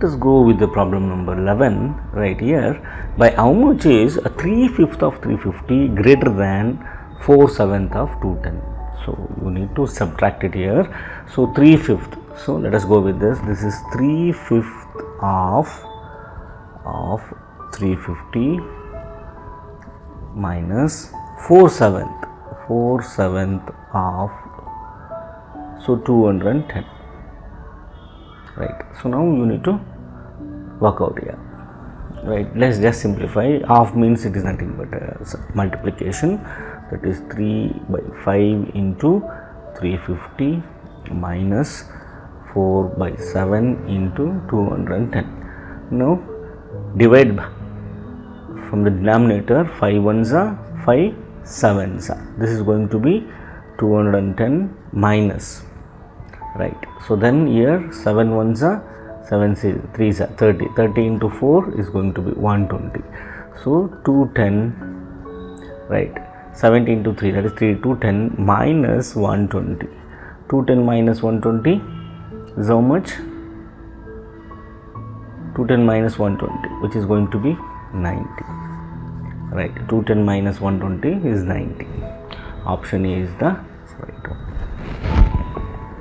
let us go with the problem number 11 right here. By how much is a 3/5 of 350 greater than 4/7 of 210? So you need to subtract it here. So 3/5. So let us go with this. This is 3/5 of 350 minus 4/7 of, so 210. Right. So now you need to work out here. Right. Let's just simplify. Half means it is nothing but multiplication. That is 3/5 into 350 minus 4/7 into 210. Now divide from the denominator. 5 ones are 5 sevens are. This is going to be 210 minus. Right. So then here 7 ones are 7 3s are 30. 30 into 4 is going to be 120. So 210. Right. 70 into 3, that is 3. 210 minus 120. 210 minus 120 is how much? 210 minus 120, which is going to be 90. Right. 210 minus 120 is 90. Option A is the right one.